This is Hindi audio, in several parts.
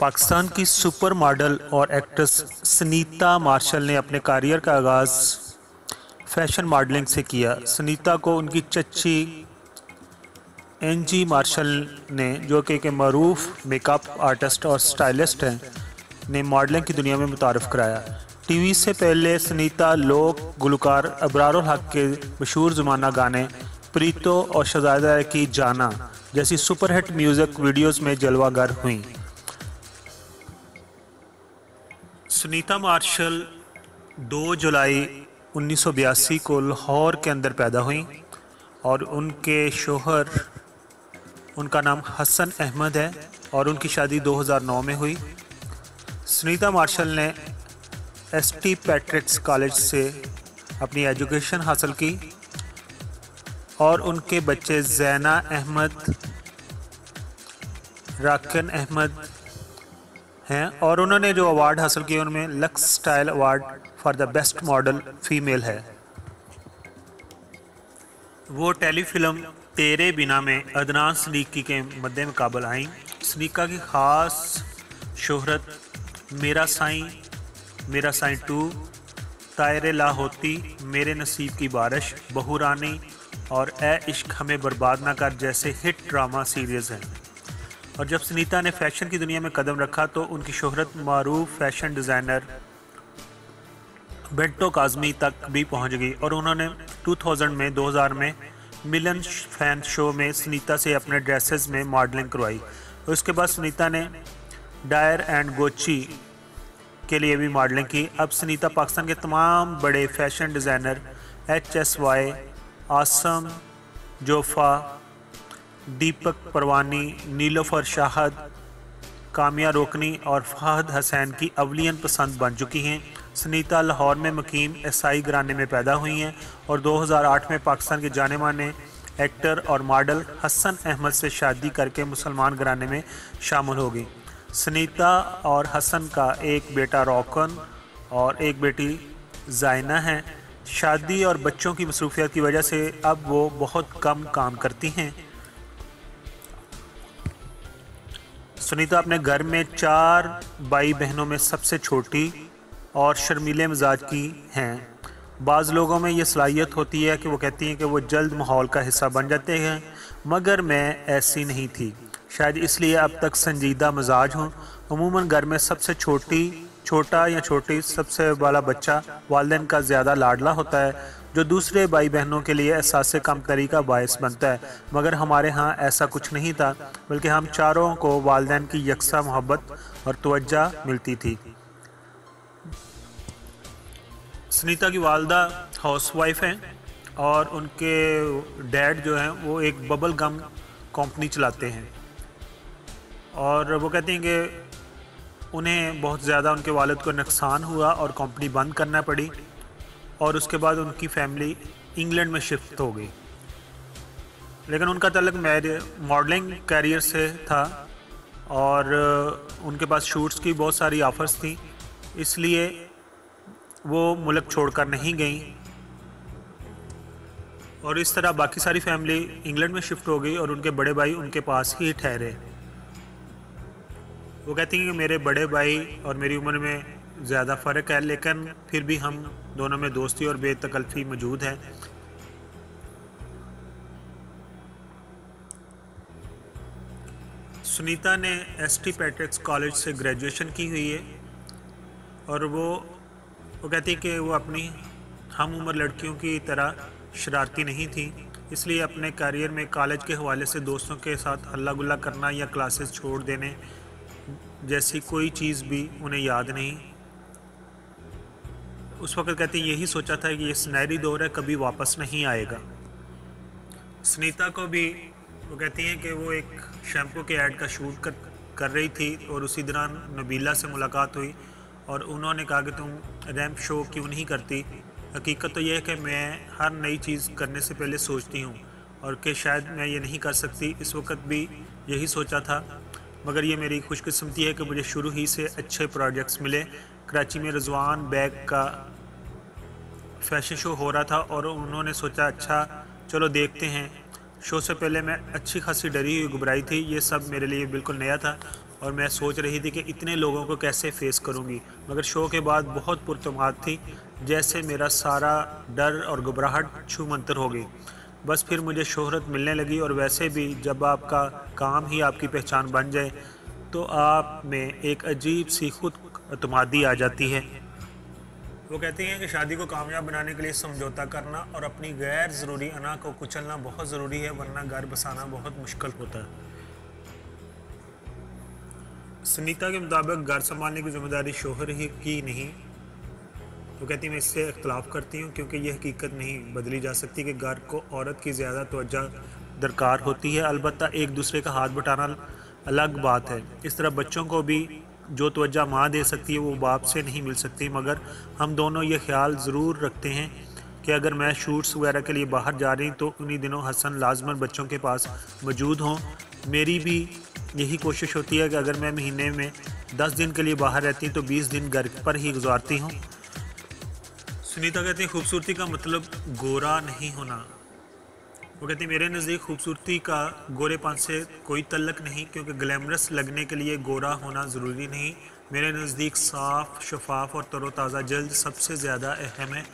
पाकिस्तान की सुपर मॉडल और एक्ट्रेस सुनीता मार्शल ने अपने करियर का आगाज़ फैशन मॉडलिंग से किया। सुनीता को उनकी चच्ची एनजी मार्शल ने, जो कि एक मरूफ मेकअप आर्टिस्ट और स्टाइलिस्ट हैं, ने मॉडलिंग की दुनिया में मुतारफ़ कराया। टीवी से पहले सुनीता लोक गुलकार अबरारुल हक के मशहूर ज़माना गाने प्रीतो और शहजादा की जाना जैसी सुपरहिट म्यूज़िक वीडियोज़ में जलवागर हुई। सुनीता मार्शल 2 जुलाई 1982 को लाहौर के अंदर पैदा हुई और उनके शोहर, उनका नाम हसन अहमद है और उनकी शादी 2009 में हुई। सुनीता मार्शल ने एसटी पैट्रिक्स कॉलेज से अपनी एजुकेशन हासिल की और उनके बच्चे ज़ैना अहमद, राकन अहमद हैं और उन्होंने जो अवार्ड हासिल किए उनमें lux style award for the best model female है। वो टेलीफिल्म तेरे बिना में अदनान सिद्दीकी के मद्दे मुकाबल आईं। सुनीता की ख़ास शोहरत मेरा साईं 2, तायरे ला होती, मेरे नसीब की बारिश, बहू रानी और ए इश्क हमें बर्बाद ना कर जैसे हिट ड्रामा सीरीज़ हैं। और जब सुनीता ने फैशन की दुनिया में कदम रखा तो उनकी शोहरत मारूफ फैशन डिज़ाइनर बेंटो काज़मी तक भी पहुंच गई और उन्होंने 2000 में मिलन फैन शो में सुनीता से अपने ड्रेसेस में मॉडलिंग करवाई। उसके बाद सुनीता ने डायर एंड गोची के लिए भी मॉडलिंग की। अब सुनीता पाकिस्तान के तमाम बड़े fashion designer HSY, Asim Jofa, Deepak Perwani, Nilofer Shahid, Kamiar Rokni और फहद हसैन की अवलियन पसंद बन चुकी हैं। सुनीता लाहौर में मुकीम ईसाई घराने में पैदा हुई हैं और 2008 में पाकिस्तान के जाने माने एक्टर और मॉडल हसन अहमद से शादी करके मुसलमान घराने में शामिल हो गई। सुनीता और हसन का एक बेटा रोकन और एक बेटी ज़ाइना है। शादी और बच्चों की मसरूफियत की वजह से अब वो बहुत कम काम करती हैं। सुनीता अपने घर में 4 भाई बहनों में सबसे छोटी और शर्मीले मिजाज की हैं। बाज़ लोगों में ये सलाहियत होती है कि वो कहती हैं कि वो जल्द माहौल का हिस्सा बन जाते हैं, मगर मैं ऐसी नहीं थी। शायद इसलिए अब तक संजीदा मिजाज हूँ। अमूमन घर में सबसे छोटा या छोटी सबसे वाला बच्चा वालिदैन का ज़्यादा लाडला होता है, जो दूसरे भाई बहनों के लिए एहसास कमतरी का बायस बनता है। मगर हमारे यहाँ ऐसा कुछ नहीं था, बल्कि हम चारों को वालिदैन की यकसा मोहब्बत और तवज्जो मिलती थी। सुनीता की वालदा हाउसवाइफ हैं और उनके डैड जो हैं वो एक बबल गम कंपनी चलाते हैं और वो कहते हैं कि उन्हें बहुत ज़्यादा उनके वालिद को नुकसान हुआ और कंपनी बंद करना पड़ी और उसके बाद उनकी फैमिली इंग्लैंड में शिफ्ट हो गई। लेकिन उनका तल्लुक़ मॉडलिंग कैरियर से था और उनके पास शूट्स की बहुत सारी ऑफ़र्स थी, इसलिए वो मुल्क छोड़कर नहीं गई और इस तरह बाकी सारी फैमिली इंग्लैंड में शिफ्ट हो गई और उनके बड़े भाई उनके पास ही ठहरे। वो कहती हैं कि मेरे बड़े भाई और मेरी उम्र में ज़्यादा फ़र्क है, लेकिन फिर भी हम दोनों में दोस्ती और बेतकल्फ़ी मौजूद है। सुनीता ने एसटी पैट्रिक्स कॉलेज से ग्रेजुएशन की हुई है और वो कहती है कि वो अपनी हम उम्र लड़कियों की तरह शरारती नहीं थी, इसलिए अपने करियर में कॉलेज के हवाले से दोस्तों के साथ हल्ला गुल्ला करना या क्लासेस छोड़ देने जैसी कोई चीज़ भी उन्हें याद नहीं। उस वक्त कहती यही सोचा था कि ये सुनहरी दौर है, कभी वापस नहीं आएगा। सुनीता को भी वो कहती हैं कि वो एक शैम्पू के ऐड का शूट कर रही थी और उसी दौरान नबीला से मुलाकात हुई और उन्होंने कहा कि तुम रैंप शो क्यों नहीं करती। हकीकत तो यह है कि मैं हर नई चीज़ करने से पहले सोचती हूँ और कि शायद मैं ये नहीं कर सकती। इस वक्त भी यही सोचा था, मगर ये मेरी खुशकिस्मती है कि मुझे शुरू ही से अच्छे प्रोजेक्ट्स मिले। कराची में रिजवान बैग का फैशन शो हो रहा था और उन्होंने सोचा अच्छा चलो देखते हैं। शो से पहले मैं अच्छी खासी डरी हुई घबराई थी, ये सब मेरे लिए बिल्कुल नया था और मैं सोच रही थी कि इतने लोगों को कैसे फेस करूंगी, मगर शो के बाद बहुत पुरतमाद थी, जैसे मेरा सारा डर और घबराहट छूमंतर हो गई। बस फिर मुझे शोहरत मिलने लगी, और वैसे भी जब आपका काम ही आपकी पहचान बन जाए तो आप में एक अजीब सी खुद एतमादी आ जाती है। वो कहती हैं कि शादी को कामयाब बनाने के लिए समझौता करना और अपनी गैर ज़रूरी अना को कुचलना बहुत ज़रूरी है, वरना घर बसाना बहुत मुश्किल होता है। सुनीता के मुताबिक घर संभालने की जिम्मेदारी शोहर ही की नहीं। वो कहती है मैं इससे इख्तलाफ करती हूँ, क्योंकि यह हकीकत नहीं बदली जा सकती कि घर को औरत की ज़्यादा तवज्जो दरकार होती है। अलबत्ता एक दूसरे का हाथ बटाना अलग बात है। इस तरह बच्चों को भी जो तवज्जो माँ दे सकती है वो बाप से नहीं मिल सकती। मगर हम दोनों ये ख्याल ज़रूर रखते हैं कि अगर मैं शूट्स वगैरह के लिए बाहर जा रही तो उन्हीं दिनों हसन लाजमन बच्चों के पास मौजूद हों। मेरी भी यही कोशिश होती है कि अगर मैं महीने में 10 दिन के लिए बाहर रहती तो 20 दिन घर पर ही गुजारती हूँ। सुनीता कहती है खूबसूरती का मतलब गोरा नहीं होना। वो कहती है मेरे नज़दीक खूबसूरती का गोरेपन से कोई तल्लक नहीं, क्योंकि ग्लैमरस लगने के लिए गोरा होना ज़रूरी नहीं। मेरे नज़दीक साफ़, शफाफ और तरोताज़ा जल्द सबसे ज़्यादा अहम है।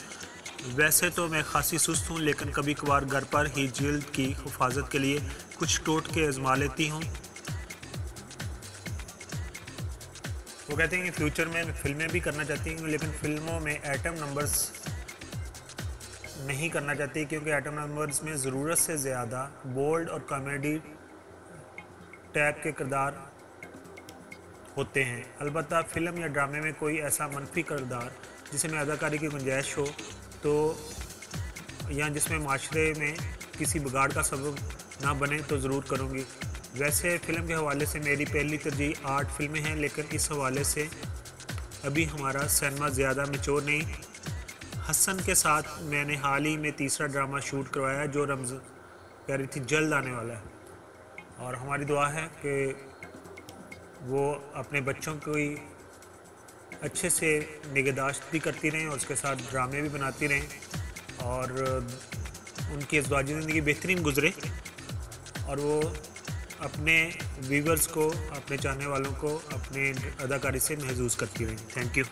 वैसे तो मैं खासी सुस्त हूँ, लेकिन कभी कभार घर पर ही जल्द की हिफाजत के लिए कुछ टोटके आजमा लेती हूँ। वो कहते हैं कि फ्यूचर में फिल्में भी करना चाहती हूँ, लेकिन फिल्मों में एटम नंबर्स नहीं करना चाहती, क्योंकि एटम नंबर्स में ज़रूरत से ज़्यादा बोल्ड और कॉमेडी टाइप के किरदार होते हैं। अलबत्ता फ़िल्म या ड्रामे में कोई ऐसा मनफी किरदार जिसमें अदाकारी की गुंजाइश हो तो, या जिसमें माशरे में किसी बिगाड़ का सबब ना बने तो ज़रूर करूँगी। वैसे फ़िल्म के हवाले से मेरी पहली तरजीह आर्ट फिल्में हैं, लेकिन इस हवाले से अभी हमारा सिनेमा ज़्यादा मैच्योर नहीं। हसन के साथ मैंने हाल ही में तीसरा ड्रामा शूट करवाया जो रमज़ कह रही थी जल्द आने वाला है, और हमारी दुआ है कि वो अपने बच्चों की अच्छे से निगहदाश्त भी करती रहें और उसके साथ ड्रामे भी बनाती रहें और उनकी अज़वाजी ज़िंदगी बेहतरीन गुजरे और वो अपने व्यूवर्स को, अपने चाहने वालों को अपने अदाकारी से महसूस करती रहें। Thank you.